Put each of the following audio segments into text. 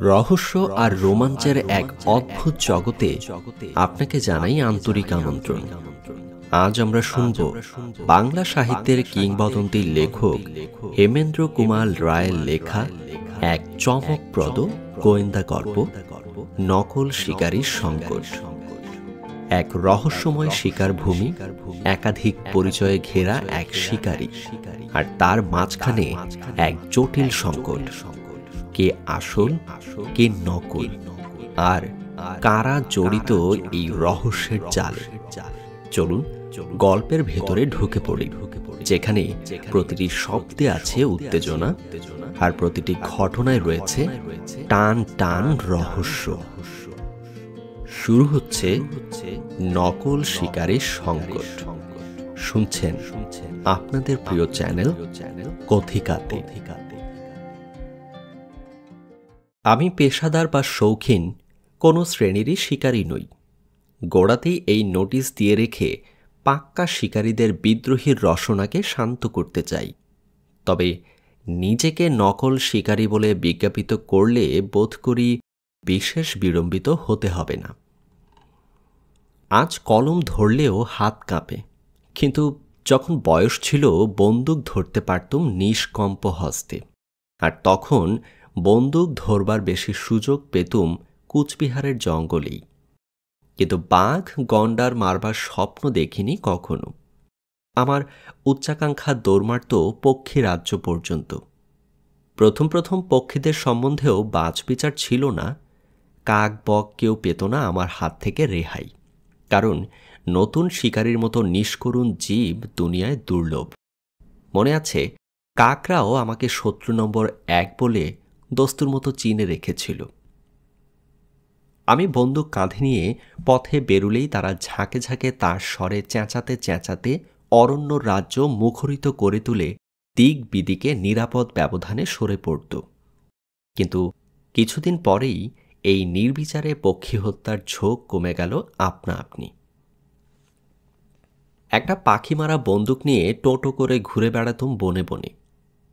রহস্য আর রোমাঞ্চের এক অদ্ভুত জগতে আপনাকে জানাই আন্তরিক আমন্ত্রণ। আজ আমরা শুনব বাংলা সাহিত্যের কিংবদন্তি লেখক হেমেন্দ্র কুমার রায়ের লেখা এক চমকপ্রদ গোয়েন্দা গল্প, নকল শিকারীর সংকট। এক রহস্যময় শিকার ভূমি, একাধিক পরিচয়ে ঘেরা এক শিকারী, আর তার মাঝখানে এক জটিল সংকট। কে আসল, কে নকল, আর কারা জড়িত এই রহস্যের জালে। চলুন গল্পের ভেতরে ঢুকে পড়ি, যেখানে প্রতিটি শব্দে আছে উত্তেজনা, আর প্রতিটি ঘটনায় রয়েছে টান টান রহস্য। শুরু হচ্ছে নকল শিকারীর সংকট। শুনছেন আপনাদের প্রিয় চ্যানেল কথিকাতে। আমি পেশাদার বা শৌখিন কোনো শ্রেণীরই শিকারী নই। গোড়াতেই এই নোটিশ দিয়ে রেখে পাক্কা শিকারীদের বিদ্রোহীর রসনাকে শান্ত করতে চাই। তবে নিজেকে নকল শিকারী বলে বিজ্ঞাপিত করলে বোধ করি বিশেষ বিড়ম্বিত হতে হবে না। আজ কলম ধরলেও হাত কাঁপে, কিন্তু যখন বয়স ছিল বন্দুক ধরতে পারতুম নিষ্কম্প হস্তে। আর তখন বন্দুক ধরবার বেশি সুযোগ পেতুম কুচবিহারের জঙ্গলেই। কিন্তু বাঘ গন্ডার মারবার স্বপ্ন দেখিনি কখনো। আমার উচ্চাকাঙ্ক্ষা দৌড় মারত পক্ষী রাজ্য পর্যন্ত। প্রথম প্রথম পক্ষীদের সম্বন্ধেও বাছবিচার ছিল না। কাক বক কেউ পেত না আমার হাত থেকে রেহাই, কারণ নতুন শিকারীর মতো নিষ্করুণ জীব দুনিয়ায় দুর্লভ। মনে আছে, কাকরাও আমাকে শত্রু নম্বর 1 বলে দস্তুর মতো চিনে রেখেছিল। আমি বন্দুক কাঁধে নিয়ে পথে বেরুলেই তারা ঝাঁকে ঝাঁকে তার স্বরে চেঁচাতে চেঁচাতে অরণ্য রাজ্য মুখরিত করে তুলে দিক বিদিকে নিরাপদ ব্যবধানে সরে পড়ত। কিন্তু কিছুদিন পরেই এই নির্বিচারে পক্ষী হত্যার ঝোঁক কমে গেল আপনা আপনি। একটা পাখি মারা বন্দুক নিয়ে টোটো করে ঘুরে বেড়াতুম বনে বনে।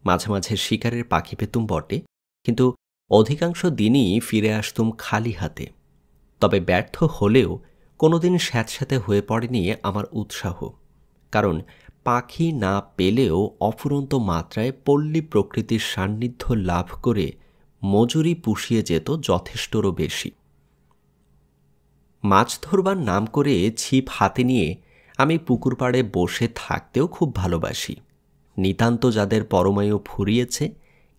মাঝে মাঝে শিকারের পাখি পেতুম বটে, কিন্তু অধিকাংশ দিনই ফিরে আসতুম খালি হাতে। তবে ব্যর্থ হলেও কোনোদিন স্যাঁতস্যাঁতে হয়ে পড়েনি আমার উৎসাহ, কারণ পাখি না পেলেও অফুরন্ত মাত্রায় পল্লী প্রকৃতির সান্নিধ্য লাভ করে মজুরি পুষিয়ে যেত যথেষ্টরও বেশি। মাছ ধরবার নাম করে ছিপ হাতে নিয়ে আমি পুকুর পাড়ে বসে থাকতেও খুব ভালোবাসি। নিতান্ত যাদের পরমায়ু ফুরিয়েছে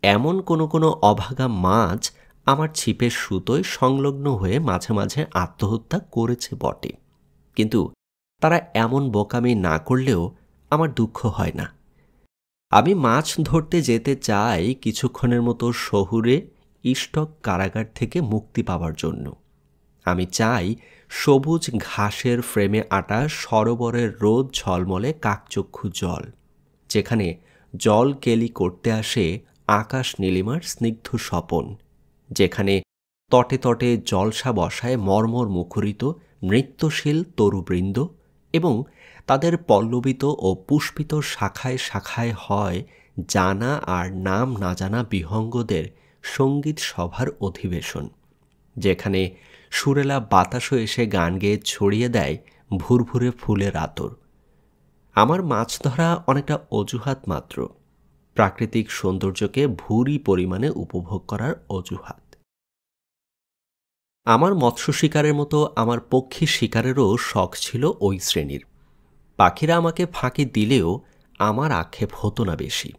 এমন কোনো কোনো অভাগা মাছ আমার ছিপের সুতোয় সংলগ্ন হয়ে মাঝে মাঝে আত্মহত্যা করেছে বটে, কিন্তু তারা এমন বোকামি না করলেও আমার দুঃখ হয় না। আমি মাছ ধরতে যেতে চাই কিছুক্ষণের মতো শহুরে ইষ্টক কারাগার থেকে মুক্তি পাওয়ার জন্য। আমি চাই সবুজ ঘাসের ফ্রেমে আটা সরোবরের রোদ ঝলমলে কাকচক্ষু জল, যেখানে জল কেলি করতে আসে আকাশ নীলিমার স্নিগ্ধ স্বপন, যেখানে তটে তটে জলসা বসায় মর্মর মুখরিত নৃত্যশীল তরুবৃন্দ, এবং তাদের পল্লবিত ও পুষ্পিত শাখায় শাখায় হয় জানা আর নাম না জানা বিহঙ্গদের সঙ্গীত সভার অধিবেশন, যেখানে সুরেলা বাতাসও এসে গান গেয়ে ছড়িয়ে দেয় ভুরভুরে ফুলের আতর। আমার মাছ ধরা অনেকটা অজুহাত মাত্র, প্রাকৃতিক সৌন্দর্যকে ভুরি পরিমাণে উপভোগ করার অজুহাত। আমার মৎস্য শিকারের মতো আমার পক্ষী শিকারেরও শখ ছিল ওই শ্রেণীর। পাখিরা আমাকে ফাঁকি দিলেও আমার আক্ষেপ হতো না বেশি।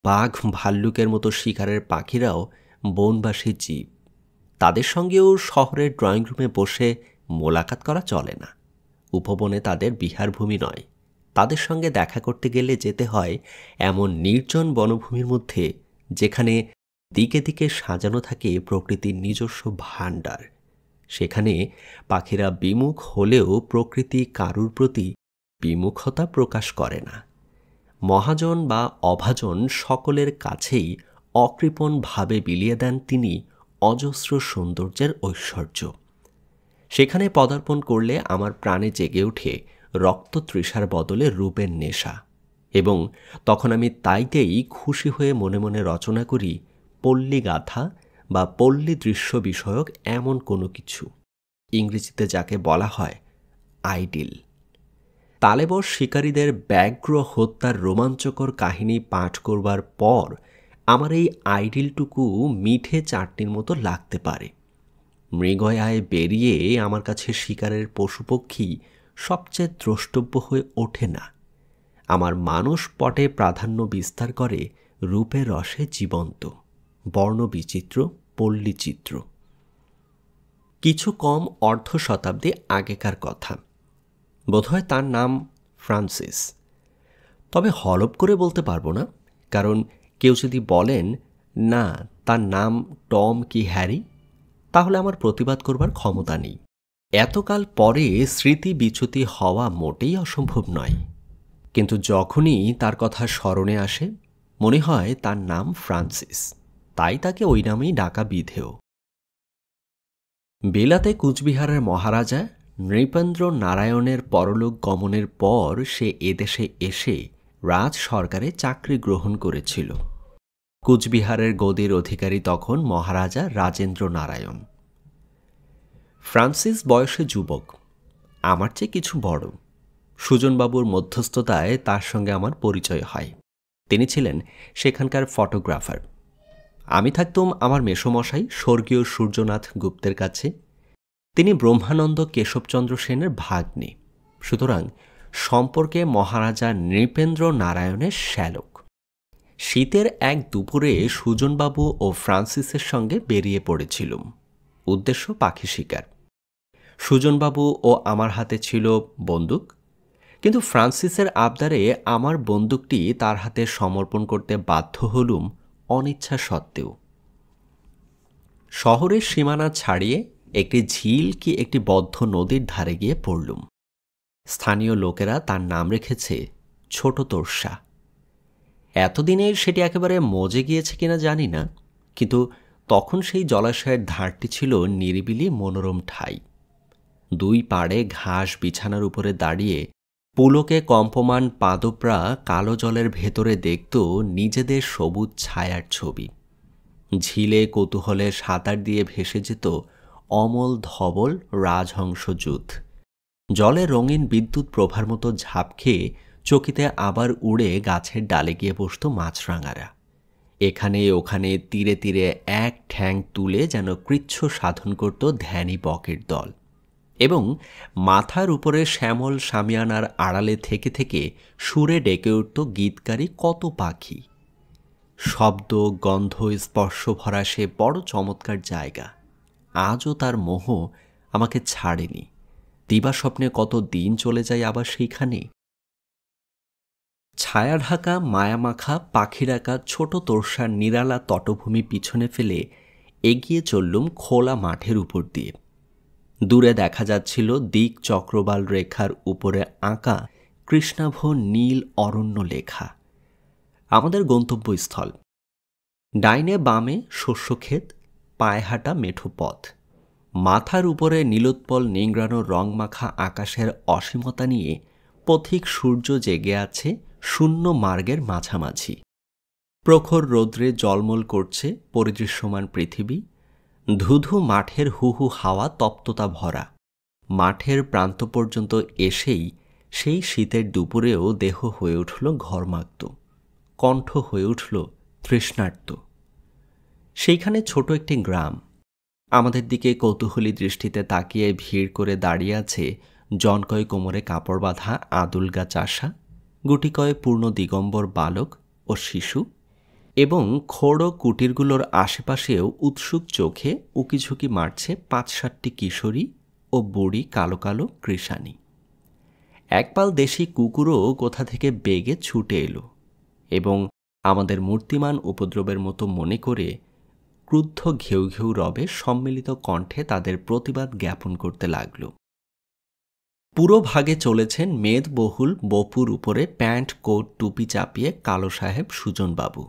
বাঘ ভাল্লুকের মতো শিকারের পাখিরাও বনবাসী জীব, তাদের সঙ্গেও শহরের ড্রয়িং রুমে বসে মোলাকাত করা চলে না। উপবনে তাদের বিহারভূমি নয়, তাদের সঙ্গে দেখা করতে গেলে যেতে হয় এমন নির্জন বনভূমির মধ্যে, যেখানে দিকে দিকে সাজানো থাকে প্রকৃতির নিজস্ব ভাণ্ডার। সেখানে পাখিরা বিমুখ হলেও প্রকৃতি কারুর প্রতি বিমুখতা প্রকাশ করে না। মহাজন বা অভাজন সকলের কাছেই অকৃপণভাবে বিলিয়ে দেন তিনি অজস্র সৌন্দর্যের ঐশ্বর্য। সেখানে পদার্পণ করলে আমার প্রাণে জেগে ওঠে রক্ততৃষার বদলে রূপের নেশা, এবং তখন আমি তাইতেই খুশি হয়ে মনে মনে রচনা করি পল্লীগাথা বা পল্লী দৃশ্য বিষয়ক এমন কোনো কিছু, ইংরেজিতে যাকে বলা হয় আইডিল। তালেবশ শিকারীদের ব্যগ্র হত্যার রোমাঞ্চকর কাহিনী পাঠ করবার পর আমার এই আইডিলটুকু মিঠে চাটনির মতো লাগতে পারে। মৃগয়ায় বেরিয়ে আমার কাছে শিকারের পশুপক্ষী সবচেয়ে দ্রষ্টব্য হয়ে ওঠে না। আমার মানুষ পটে প্রাধান্য বিস্তার করে রূপে রসে জীবন্ত, বর্ণবিচিত্র পল্লীচিত্র। কিছু কম অর্ধ শতাব্দী আগেকার কথা। বোধহয় তার নাম ফ্রান্সিস। তবে হলপ করে বলতে পারবো না, কারণ কেউ যদি বলেন না তার নাম টম কি হ্যারি, তাহলে আমার প্রতিবাদ করবার ক্ষমতা নেই। এতকাল পরে স্মৃতি বিচ্যুতি হওয়া মোটেই অসম্ভব নয়, কিন্তু যখনই তার কথা স্মরণে আসে মনে হয় তার নাম ফ্রান্সিস, তাই তাকে ওই নামেই ডাকা বিধেয়। বিলাতে কুচবিহারের মহারাজা নৃপেন্দ্র নারায়ণের পরলোক গমনের পর সে এদেশে এসে রাজ সরকারে চাকরি গ্রহণ করেছিল। কুচবিহারের গদির অধিকারী তখন মহারাজা রাজেন্দ্র নারায়ণ। ফ্রান্সিস বয়সে যুবক, আমার চেয়ে কিছু বড়। সুজনবাবুর মধ্যস্থতায় তার সঙ্গে আমার পরিচয় হয়। তিনি ছিলেন সেখানকার ফটোগ্রাফার। আমি থাকতুম আমার মেসোমশাই স্বর্গীয় সূর্যনাথ গুপ্তের কাছে। তিনি ব্রহ্মানন্দ কেশবচন্দ্র সেনের ভাগ্নে, সুতরাং সম্পর্কে মহারাজা নৃপেন্দ্র নারায়ণের শ্যালক। শীতের এক দুপুরে সুজনবাবু ও ফ্রান্সিসের সঙ্গে বেরিয়ে পড়েছিলুম। উদ্দেশ্য পাখি শিকার। সুজনবাবু ও আমার হাতে ছিল বন্দুক, কিন্তু ফ্রান্সিসের আবদারে আমার বন্দুকটি তার হাতে সমর্পণ করতে বাধ্য হলুম অনিচ্ছা সত্ত্বেও। শহরের সীমানা ছাড়িয়ে একটি ঝিল কি একটি বদ্ধ নদীর ধারে গিয়ে পড়লুম। স্থানীয় লোকেরা তার নাম রেখেছে ছোট তোর্সা। এতদিনে সেটি একেবারে মজে গিয়েছে কিনা জানি না, কিন্তু তখন সেই জলাশয়ের ধারটি ছিল নিরিবিলি মনোরম ঠাই। দুই পাড়ে ঘাস বিছানার উপরে দাঁড়িয়ে পুলকে কম্পমান পাদপ্রা কালো জলের ভেতরে দেখত নিজেদের সবুজ ছায়ার ছবি। ঝিলে কৌতূহলে সাঁতার দিয়ে ভেসে যেত অমল ধবল রাজহংস যুধ। জলে রঙিন বিদ্যুৎ প্রভার মতো ঝাঁপ খেয়ে চকিতে আবার উড়ে গাছের ডালে গিয়ে বসত মাছরাঙারা। এখানে ওখানে তীরে তীরে এক ঠ্যাং তুলে যেন কৃচ্ছ সাধন করত ধ্যানী বকের দল, এবং মাথার উপরে শ্যামল শামিয়ানার আড়ালে থেকে থেকে সুরে ডেকে উঠত গীতকারী কত পাখি। শব্দ গন্ধ স্পর্শ ভরা সে বড় চমৎকার জায়গা। আজও তার মোহ আমাকে ছাড়েনি। দিবাস্বপ্নে কত দিন চলে যায় আবার সেইখানে। ছায়া ঢাকা মায়ামাখা পাখিরাকা ছোট তোর্সার নিরালা তটভূমি পিছনে ফেলে এগিয়ে চললুম খোলা মাঠের উপর দিয়ে। দূরে দেখা যাচ্ছিল দিক চক্রবাল রেখার উপরে আঁকা কৃষ্ণাভ নীল অরণ্য লেখা। আমাদের গন্তব্যস্থল। ডাইনে বামে শস্যক্ষেত, পায়হাটা মেঠো পথ। মাথার উপরে নীলোৎপল নিংড়ানো রংমাখা আকাশের অসীমতা নিয়ে পথিক সূর্য জেগে আছে শূন্য মার্গের মাঝামাঝি। প্রখর রৌদ্রে জলমল করছে পরিদৃশ্যমান পৃথিবী। ধুধু মাঠের হুহু হাওয়া তপ্ততা ভরা। মাঠের প্রান্ত পর্যন্ত এসেই সেই শীতের দুপুরেও দেহ হয়ে উঠল ঘর্মাক্ত, কণ্ঠ হয়ে উঠল তৃষ্ণার্ত। সেইখানে ছোট একটি গ্রাম। আমাদের দিকে কৌতূহলী দৃষ্টিতে তাকিয়ে ভিড় করে দাঁড়িয়ে আছে জনকয় কোমরে কাপড় বাঁধা আদুলগা চাষা, গুটিকয় পূর্ণ দিগম্বর বালক ও শিশু, এবং খোড়ো কুটিরগুলোর আশেপাশেও উৎসুক চোখে উকিঝুঁকি মারছে ৫-৭টি কিশোরী ও বুড়ি কালো কালো কৃষাণী। একপাল দেশি কুকুরও কোথা থেকে বেগে ছুটে এলো এবং আমাদের মূর্তিমান উপদ্রবের মতো মনে করে ক্রুদ্ধ ঘেউ ঘেউ রবে সম্মিলিত কণ্ঠে তাদের প্রতিবাদ জ্ঞাপন করতে লাগল। পুরো ভাগে চলেছেন মেদবহুল বপুর উপরে প্যান্ট কোট টুপি চাপিয়ে কালো সাহেব সুজনবাবু,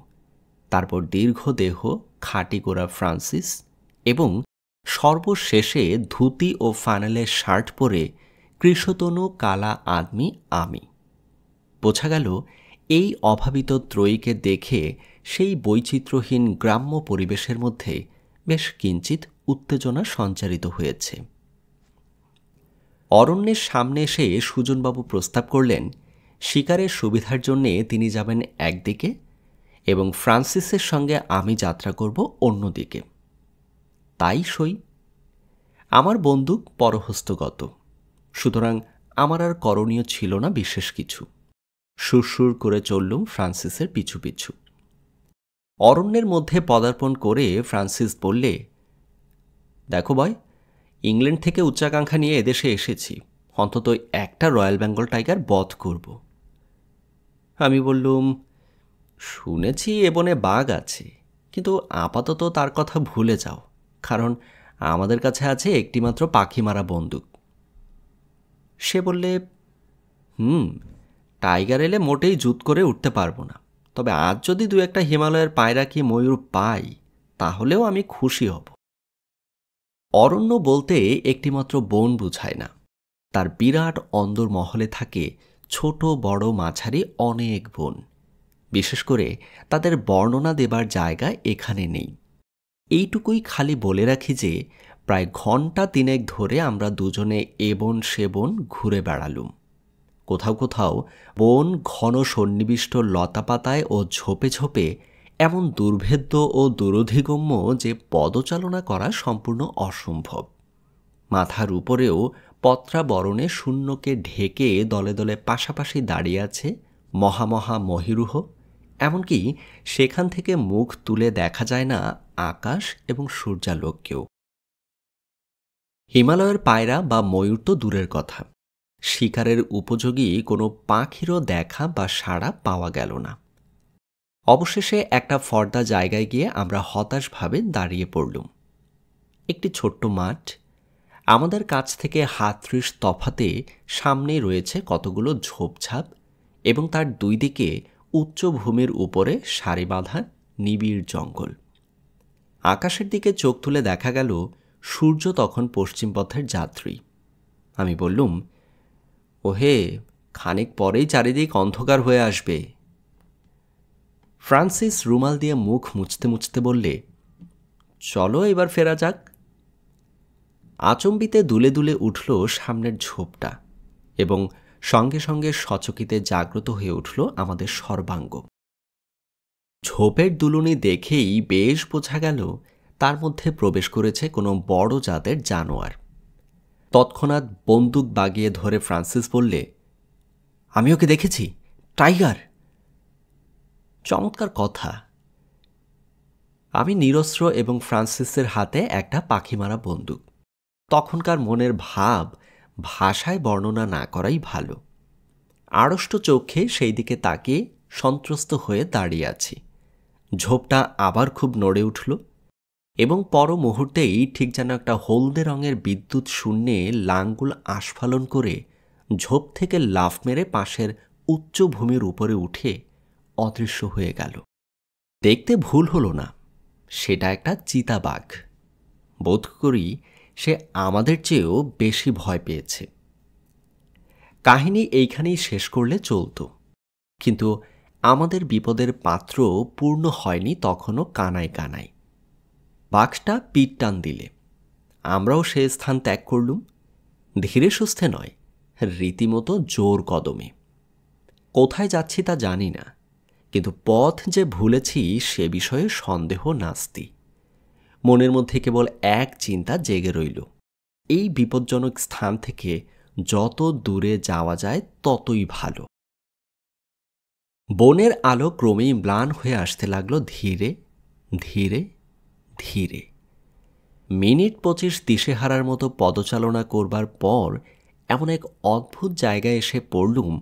তারপর দীর্ঘ দেহ খাঁটি গোরা ফ্রান্সিস, এবং সর্বশেষে ধুতি ও ফানেলের শার্ট পরে কৃষতনু কালা আদমি আমি। বোঝা গেল এই অভাবিত ত্রয়ীকে দেখে সেই বৈচিত্র্যহীন গ্রাম্য পরিবেশের মধ্যে বেশ কিঞ্চিত উত্তেজনা সঞ্চারিত হয়েছে। অরণ্যের সামনে এসে সুজনবাবু প্রস্তাব করলেন শিকারের সুবিধার জন্যে তিনি যাবেন একদিকে এবং ফ্রান্সিসের সঙ্গে আমি যাত্রা করব অন্যদিকে। তাই সই। আমার বন্দুক পরহস্তগত, সুতরাং আমার আর করণীয় ছিল না বিশেষ কিছু। সুরসুর করে চললুম ফ্রান্সিসের পিছু পিছু। অরণ্যের মধ্যে পদার্পণ করে ফ্রান্সিস বললে, দেখো ভাই, ইংল্যান্ড থেকে উচ্চাকাঙ্ক্ষা নিয়ে এদেশে এসেছি, অন্তত একটা রয়্যাল বেঙ্গল টাইগার বধ করব। আমি বললুম, শুনেছি এ বনে বাঘ আছে, কিন্তু আপাতত তার কথা ভুলে যাও, কারণ আমাদের কাছে আছে একটিমাত্র পাখি মারা বন্দুক। সে বললে, টাইগার এলে মোটেই জুত করে উঠতে পারবো না, তবে আজ যদি দু একটা হিমালয়ের পায়রা কি ময়ূর পাই তাহলেও আমি খুশি হব। অরণ্য বলতে একটিমাত্র বন বুঝায় না, তার বিরাট অন্দর মহলে থাকে ছোট বড় মাঝারি অনেক বন। বিশেষ করে তাদের বর্ণনা দেবার জায়গা এখানে নেই। এইটুকুই খালি বলে রাখি যে প্রায় ঘণ্টা তিনেক ধরে আমরা দুজনে এ বন সে বন ঘুরে বেড়ালুম। কোথাও কোথাও বন ঘন সন্নিবিষ্ট লতাপাতায় ও ঝোপে ঝোপে এমন দুর্ভেদ্য ও দুরধিগম্য যে পদচালনা করা সম্পূর্ণ অসম্ভব। মাথার উপরেও পত্রাবরণে শূন্যকে ঢেকে দলে দলে পাশাপাশি দাঁড়িয়ে আছে মহামহা মহিরুহ, এমনকি সেখান থেকে মুখ তুলে দেখা যায় না আকাশ এবং সূর্যালোককেও। হিমালয়ের পায়রা বা ময়ূর তো দূরের কথা, শিকারের উপযোগী কোনো পাখিরও দেখা বা সাড়া পাওয়া গেল না। অবশেষে একটা ফর্দা জায়গায় গিয়ে আমরা হতাশভাবে দাঁড়িয়ে পড়লুম। একটি ছোট্ট মাঠ, আমাদের কাছ থেকে হাত 30 তফাতে সামনেই রয়েছে কতগুলো ঝোপঝাপ এবং তার দুই দিকে উচ্চভূমির উপরে সারি বাঁধা নিবিড় জঙ্গল। আকাশের দিকে চোখ তুলে দেখা গেল সূর্য তখন পশ্চিম পথের যাত্রী। আমি বললুম, ওহে, খানিক পরেই চারিদিক অন্ধকার হয়ে আসবে। ফ্রান্সিস রুমাল দিয়ে মুখ মুছতে মুছতে বললে, চলো এবার ফেরা যাক। আচম্বিতে দুলে দুলে উঠল সামনের ঝোপটা এবং সঙ্গে সঙ্গে সচকিতে জাগ্রত হয়ে উঠল আমাদের সর্বাঙ্গ। ঝোপের দুলুনি দেখেই বেশ বোঝা গেল তার মধ্যে প্রবেশ করেছে কোনো বড় জাতের জানোয়ার। তৎক্ষণাৎ বন্দুক বাগিয়ে ধরে ফ্রান্সিস বললে, আমি ওকে দেখেছি, টাইগার। চমৎকার কথা। আমি নিরস্ত্র এবং ফ্রান্সিসের হাতে একটা পাখি মারা বন্দুক। তখনকার মনের ভাব ভাষায় বর্ণনা না করাই ভালো। আড়ষ্ট চোখে সেই দিকে তাকিয়ে সন্ত্রস্ত হয়ে দাঁড়িয়ে আছি। ঝোপটা আবার খুব নড়ে উঠল এবং পর মুহূর্তেই ঠিক যেন একটা হলদে রঙের বিদ্যুৎ শূন্যে লাঙ্গুল আস্ফালন করে ঝোপ থেকে লাফ মেরে পাশের উচ্চভূমির উপরে উঠে অদৃশ্য হয়ে গেল। দেখতে ভুল হলো না, সেটা একটা চিতাবাঘ। বোধ করি সে আমাদের চেয়েও বেশি ভয় পেয়েছে। কাহিনী এইখানেই শেষ করলে চলত, কিন্তু আমাদের বিপদের পাত্র পূর্ণ হয়নি তখনও কানায় কানায়। বাঘটা পিঠ টান দিলে আমরাও সে স্থান ত্যাগ করলুম, ধীরে সুস্থে নয়, রীতিমতো জোর কদমে। কোথায় যাচ্ছি তা জানি না, কিন্তু পথ যে ভুলেছি সে বিষয়ে সন্দেহ নাস্তি। মনের মধ্যে কেবল এক চিন্তা জেগে রইল, এই বিপজ্জনক স্থান থেকে যত দূরে যাওয়া যায় ততই ভালো। বনের আলো ক্রমেই ম্লান হয়ে আসতে লাগলো ধীরে ধীরে ধীরে। মিনিট 25 দিশেহারার মতো পদচালনা করবার পর এমন এক অদ্ভুত জায়গায় এসে পড়লুম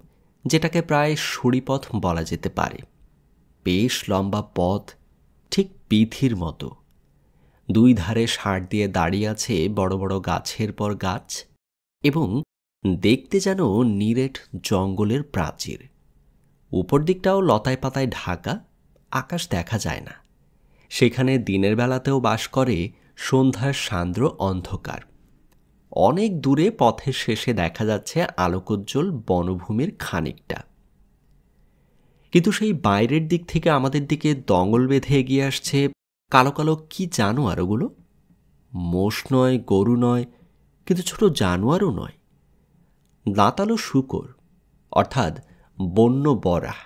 যেটাকে প্রায় সুড়িপথ বলা যেতে পারে। বেশ লম্বা পথ, ঠিক পীথির মতো। দুই ধারে ষাঁড় দিয়ে দাঁড়িয়ে আছে বড় বড় গাছের পর গাছ এবং দেখতে যেন নিরেট জঙ্গলের প্রাচীর। উপর দিকটাও লতায় পাতায় ঢাকা, আকাশ দেখা যায় না। সেখানে দিনের বেলাতেও বাস করে সন্ধ্যার সান্দ্র অন্ধকার। অনেক দূরে পথের শেষে দেখা যাচ্ছে আলোকোজ্জ্বল বনভূমির খানিকটা। কিন্তু সেই বাইরের দিক থেকে আমাদের দিকে দঙ্গল বেঁধে এগিয়ে আসছে কালো কালো কি জানোয়ার ওগুলো? মোষ নয়, গরু নয়, কিন্তু ছোট জানোয়ারও নয়, দাঁতালো শূকর, অর্থাৎ বন্য বরাহ।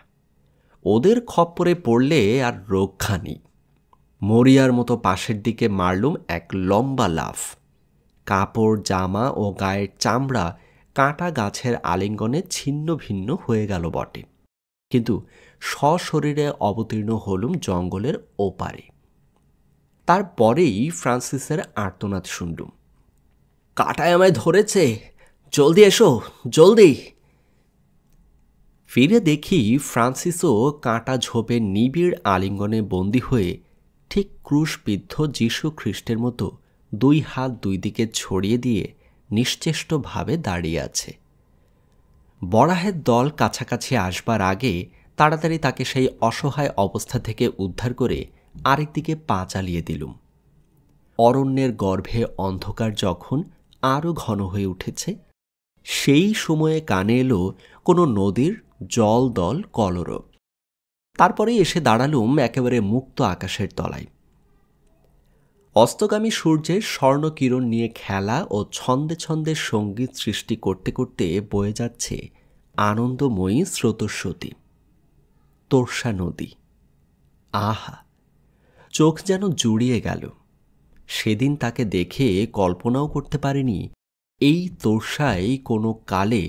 ওদের খপ্পরে পড়লে আর রক্ষা নেই। মরিয়ার মতো পাশের দিকে মারলুম এক লম্বা লাফ। কাপড়, জামা ও গায়ের চামড়া কাঁটা গাছের আলিঙ্গনে ছিন্ন ভিন্ন হয়ে গেল বটে, কিন্তু সশরীরে অবতীর্ণ হলুম জঙ্গলের ওপারে। তারপরেই ফ্রান্সিসের আর্তনাদ শুনলুম, কাঁটায় আমায় ধরেছে, জলদি এসো, জলদি। ফিরে দেখি ফ্রান্সিসও কাঁটা ঝোপে নিবিড় আলিঙ্গনে বন্দী হয়ে ঠিক ক্রুশবিদ্ধ যীশু খ্রিস্টের মতো দুই হাত দুই দিকে ছড়িয়ে দিয়ে নিশ্চেষ্টভাবে দাঁড়িয়ে আছে। বরাহের দল কাছাকাছি আসবার আগে তাড়াতাড়ি তাকে সেই অসহায় অবস্থা থেকে উদ্ধার করে আরেকদিকে পা চালিয়ে দিলুম। অরণ্যের গর্ভে অন্ধকার যখন আরও ঘন হয়ে উঠেছে, সেই সময়ে কানে এলো কোনো নদীর জল দল কলরব। তারপরেই এসে দাঁড়ালুম একেবারে মুক্ত আকাশের তলায়। অস্তগামী সূর্যের স্বর্ণকিরণ নিয়ে খেলা ও ছন্দে ছন্দে সঙ্গীত সৃষ্টি করতে করতে বয়ে যাচ্ছে আনন্দময়ী স্রোতস্বতী তোর্ষা নদী। আহা, চোখ যেন জুড়িয়ে গেল। সেদিন তাকে দেখে কল্পনাও করতে পারিনি এই তোর্ষায় কোনো কালে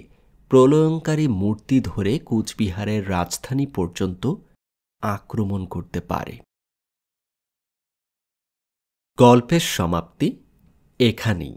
প্রলয়ঙ্কারী মূর্তি ধরে কুচবিহারের রাজধানী পর্যন্ত আক্রমণ করতে পারে। গল্পের সমাপ্তি এখানেই।